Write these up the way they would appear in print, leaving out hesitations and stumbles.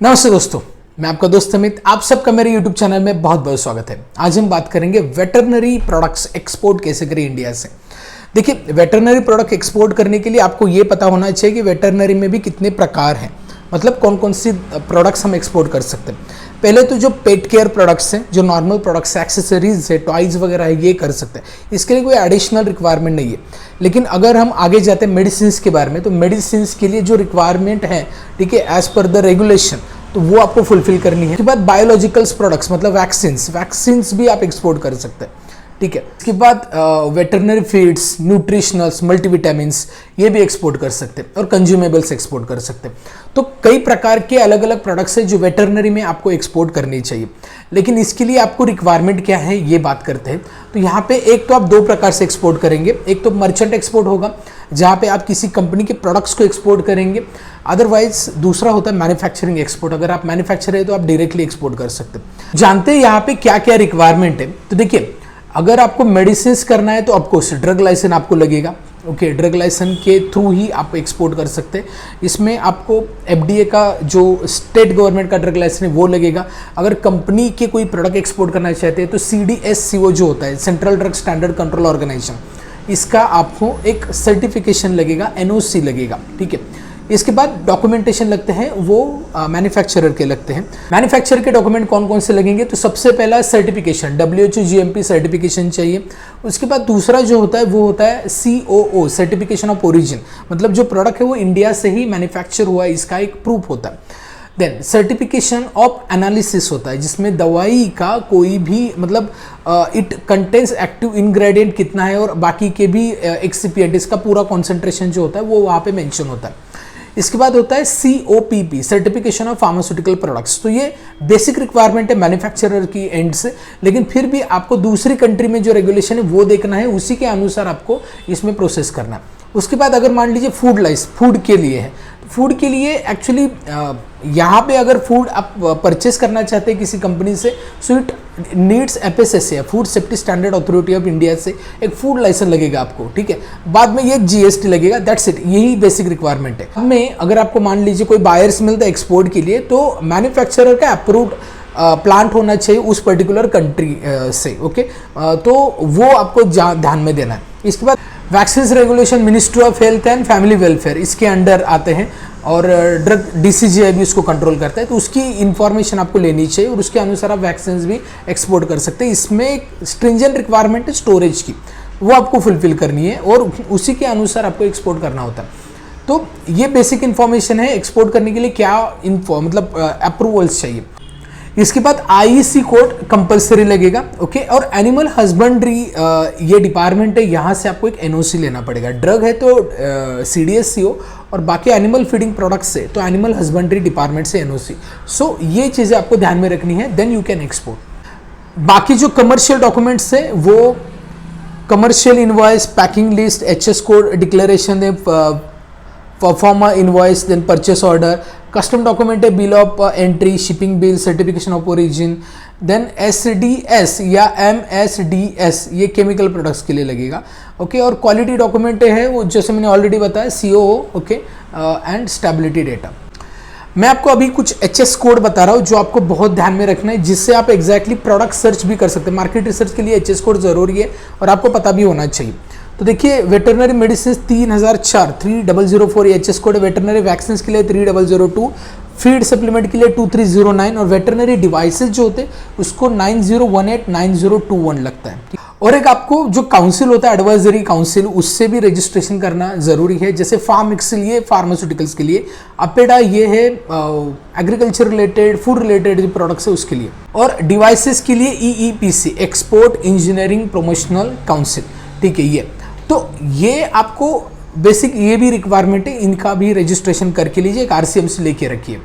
नमस्ते दोस्तों, मैं आपका दोस्त अमित। आप सबका मेरे YouTube चैनल में बहुत बहुत स्वागत है। आज हम बात करेंगे वेटरनरी प्रोडक्ट्स एक्सपोर्ट कैसे करें इंडिया से। देखिए, वेटरनरी प्रोडक्ट एक्सपोर्ट करने के लिए आपको ये पता होना चाहिए कि वेटरनरी में भी कितने प्रकार हैं, मतलब कौन कौन सी प्रोडक्ट्स हम एक्सपोर्ट कर सकते हैं। पहले तो जो पेट केयर प्रोडक्ट्स हैं, जो नॉर्मल प्रोडक्ट्स है, एक्सेसरीज है, टॉयज वगैरह है, ये कर सकते हैं। इसके लिए कोई एडिशनल रिक्वायरमेंट नहीं है। लेकिन अगर हम आगे जाते हैं मेडिसिन के बारे में, तो मेडिसिन के लिए जो रिक्वायरमेंट है, ठीक है, एज पर द रेगुलेशन, तो वो आपको फुलफिल करनी है। उसके बाद बायोलॉजिकल्स प्रोडक्ट्स मतलब वैक्सीन्स भी आप एक्सपोर्ट कर सकते हैं, ठीक है। इसके बाद वेटरनरी फीड्स, न्यूट्रिशनल्स, मल्टीविटामिन्स, ये भी एक्सपोर्ट कर सकते हैं और कंज्यूमेबल्स एक्सपोर्ट कर सकते हैं। तो कई प्रकार के अलग अलग प्रोडक्ट्स हैं जो वेटरनरी में आपको एक्सपोर्ट करनी चाहिए। लेकिन इसके लिए आपको रिक्वायरमेंट क्या है, ये बात करते हैं। तो यहाँ पे एक तो आप दो प्रकार से एक्सपोर्ट करेंगे। एक तो मर्चेंट एक्सपोर्ट होगा, जहाँ पे आप किसी कंपनी के प्रोडक्ट्स को एक्सपोर्ट करेंगे। अदरवाइज दूसरा होता है मैन्युफैक्चरिंग एक्सपोर्ट। अगर आप मैन्युफैक्चर है तो आप डायरेक्टली एक्सपोर्ट कर सकते हैं। जानते हैं यहाँ पे क्या क्या रिक्वायरमेंट है। तो देखिए, अगर आपको मेडिसिन करना है तो ऑफकोर्स ड्रग लाइसेंस आपको लगेगा। ओके, ड्रग लाइसेंस के थ्रू ही आप एक्सपोर्ट कर सकते हैं। इसमें आपको एफडीए का जो स्टेट गवर्नमेंट का ड्रग लाइसेंस है वो लगेगा। अगर कंपनी के कोई प्रोडक्ट एक्सपोर्ट करना चाहते हैं तो सीडीएससीओ जो होता है, central drug standard control organisation, इसका आपको एक सर्टिफिकेशन लगेगा, एनओसी लगेगा, ठीक है। इसके बाद डॉक्यूमेंटेशन लगते हैं, वो मैन्युफैक्चरर के लगते हैं। मैन्युफैक्चरर के डॉक्यूमेंट कौन कौन से लगेंगे, तो सबसे पहला सर्टिफिकेशन, WHO GMP सर्टिफिकेशन चाहिए। उसके बाद दूसरा जो होता है वो होता है COO, सर्टिफिकेशन ऑफ ओरिजिन, मतलब जो प्रोडक्ट है वो इंडिया से ही मैन्युफैक्चर हुआ है, इसका एक प्रूफ होता है। देन सर्टिफिकेशन ऑफ एनालिसिस होता है, जिसमें दवाई का कोई भी मतलब इट कंटेन्स एक्टिव इंग्रेडिएंट कितना है और बाकी के भी एक्सिपिएंट, इसका पूरा कॉन्सेंट्रेशन जो होता है वो वहाँ पे मेंशन होता है। इसके बाद होता है COPP, certification of pharmaceutical products. तो ये बेसिक रिक्वायरमेंट है मैन्युफैक्चरर की एंड से, लेकिन फिर भी आपको दूसरी कंट्री में जो रेगुलेशन है वो देखना है, उसी के अनुसार आपको इसमें प्रोसेस करना है। उसके बाद अगर मान लीजिए फूड के लिए है, फूड के लिए एक्चुअली यहाँ पे अगर फूड आप परचेस करना चाहते हैं किसी कंपनी से, so it needs FSSAI, food safety standard authority of India से एक फूड लाइसेंस लगेगा आपको, ठीक है। बाद में ये GST लगेगा, दैट्स इट, यही बेसिक रिक्वायरमेंट है। हमें अगर आपको मान लीजिए कोई बायर्स मिलता है एक्सपोर्ट के लिए, तो मैन्युफैक्चरर का अप्रूव्ड प्लांट होना चाहिए उस पर्टिकुलर कंट्री से, ओके। तो वो आपको ध्यान में देना है। इसके बाद vaccine regulation, ministry of health and family welfare, इसके अंडर आते हैं और ड्रग DCGI भी उसको कंट्रोल करता है। तो उसकी इंफॉर्मेशन आपको लेनी चाहिए और उसके अनुसार आप वैक्सीन भी एक्सपोर्ट कर सकते हैं। इसमें एक स्ट्रिंजेंट रिक्वायरमेंट है स्टोरेज की, वो आपको फुलफिल करनी है और उसी के अनुसार आपको एक्सपोर्ट करना होता है। तो ये बेसिक इन्फॉर्मेशन है एक्सपोर्ट करने के लिए क्या मतलब अप्रूवल्स चाहिए। इसके बाद IEC कोड कंपलसरी लगेगा, ओके। और एनिमल हस्बेंड्री ये डिपार्टमेंट है, यहाँ से आपको एक NOC लेना पड़ेगा। ड्रग है तो CDSCO, और बाकी एनिमल फीडिंग प्रोडक्ट्स से तो एनिमल हस्बेंड्री डिपार्टमेंट से NOC। सो ये चीज़ें आपको ध्यान में रखनी है, देन यू कैन एक्सपोर्ट। बाकी जो कमर्शियल डॉक्यूमेंट्स है वो commercial invoice, packing list, HS code declaration, proforma invoice, then purchase order, custom document है bill of entry, shipping bill, certification of origin, then SDS या MSDS, ये chemical products के लिए लगेगा, ओके। और क्वालिटी डॉक्यूमेंट है वो जैसे मैंने ऑलरेडी बताया COO, okay, and stability data. मैं आपको अभी कुछ HS कोड बता रहा हूँ जो आपको बहुत ध्यान में रखना है, जिससे आप एग्जैक्टली प्रोडक्ट सर्च भी कर सकते हैं। मार्केट रिसर्च के लिए HS कोड जरूरी है और आपको पता भी होना चाहिए। तो देखिए, वेटरनरी मेडिसिन 3004 HS कोड है, वेटरनरी वैक्सीन के लिए 3002, फीड सप्लीमेंट के लिए 2309, और वेटरनरी डिवाइसेस जो होते हैं उसको 9018 9021 लगता है। और एक आपको जो काउंसिल होता है, एडवाइजरी काउंसिल, उससे भी रजिस्ट्रेशन करना जरूरी है। जैसे फार्मिक्स लिए, फार्मास्यूटिकल्स के लिए, अपेडा ये है एग्रीकल्चर रिलेटेड, फूड रिलेटेड जो प्रोडक्ट्स है उसके लिए, और डिवाइसेस के लिए EEPC, export engineering promotional council, ठीक है। ये तो ये आपको बेसिक ये भी रिक्वायरमेंट है, इनका भी रजिस्ट्रेशन करके लीजिए, एक RCM से लेके रखिए।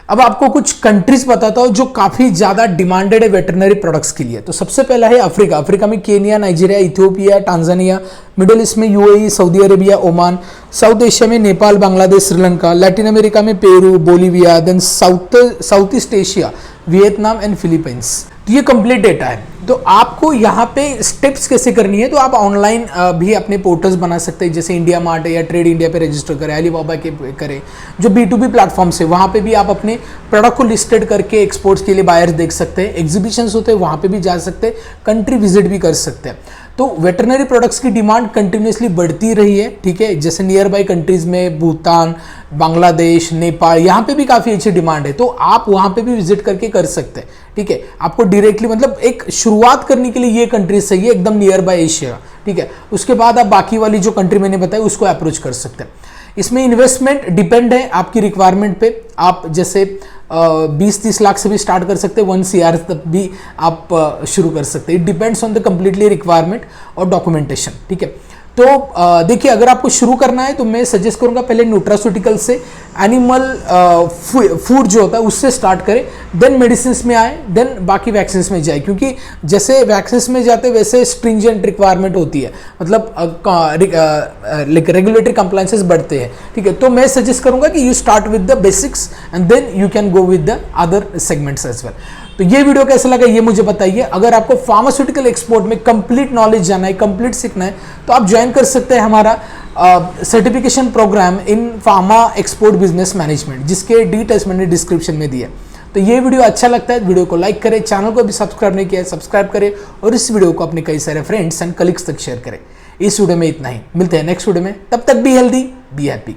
अब आपको कुछ कंट्रीज बताता हूँ जो काफी ज्यादा डिमांडेड है वेटरनरी प्रोडक्ट्स के लिए। तो सबसे पहला है अफ्रीका। अफ्रीका में Kenya, Nigeria, Ethiopia, Tanzania, middle east में UAE, Saudi Arabia, Oman, south Asia में नेपाल, बांग्लादेश, श्रीलंका, लैटिन अमेरिका में Peru, Bolivia, then south east Asia, Vietnam and Philippines. तो ये कंप्लीट डेटा है। तो आपको यहाँ पे स्टेप्स कैसे करनी है, तो आप ऑनलाइन भी अपने पोर्टल्स बना सकते हैं, जैसे इंडिया मार्ट है या ट्रेड इंडिया पे रजिस्टर करें, अलीबाबा के करें, जो B2B प्लेटफॉर्म्स है वहाँ पे भी आप अपने प्रोडक्ट को लिस्टेड करके एक्सपोर्ट्स के लिए बायर्स देख सकते हैं। एग्जीबिशंस होते हैं वहाँ पे भी जा सकते हैं, कंट्री विजिट भी कर सकते हैं। तो वेटरनरी प्रोडक्ट्स की डिमांड कंटिन्यूसली बढ़ती रही है, ठीक है। जैसे नियर बाई कंट्रीज में भूटान, बांग्लादेश, नेपाल, यहाँ पे भी काफ़ी अच्छी डिमांड है, तो आप वहाँ पे भी विजिट करके कर सकते हैं, ठीक है। आपको डायरेक्टली मतलब एक शुरुआत करने के लिए ये कंट्रीज सही है, एकदम नियर बाय एशिया, ठीक है। उसके बाद आप बाकी वाली जो कंट्री मैंने बताई उसको अप्रोच कर सकते हैं। इसमें इन्वेस्टमेंट डिपेंड है आपकी रिक्वायरमेंट पे। आप जैसे 20-30 लाख से भी स्टार्ट कर सकते हैं, 1 CR तक भी आप शुरू कर सकते हैं। It depends on the completely requirement और डॉक्यूमेंटेशन, ठीक है। तो देखिए, अगर आपको शुरू करना है तो मैं सजेस्ट करूंगा पहले न्यूट्रास्यूटिकल से, एनिमल फूड जो होता है उससे स्टार्ट करें, देन मेडिसिन में आए, देन बाकी वैक्सीन में जाए, क्योंकि जैसे वैक्सीन में जाते वैसे स्ट्रिंजेंट रिक्वायरमेंट होती है, मतलब रेगुलेटरी कंप्लायंसेस बढ़ते हैं, ठीक है। तो मैं सजेस्ट करूंगा कि you start with the basics and then you can go with the other segments as well. तो ये वीडियो कैसा लगा ये मुझे बताइए। अगर आपको फार्मास्यूटिकल एक्सपोर्ट में कंप्लीट नॉलेज जाना है, कंप्लीट सीखना है, तो आप ज्वाइन कर सकते हैं हमारा certification program in pharma export business management, जिसके डिटेल्स मैंने डिस्क्रिप्शन में दिया। तो ये वीडियो अच्छा लगता है वीडियो को लाइक करें, चैनल को भी सब्सक्राइब नहीं किया है सब्सक्राइब करें, और इस वीडियो को अपने कई सारे फ्रेंड्स एंड कलीग्स तक शेयर करें। इस वीडियो में इतना ही, मिलते हैं नेक्स्ट वीडियो में, तब तक बी हेल्दी बी हैप्पी।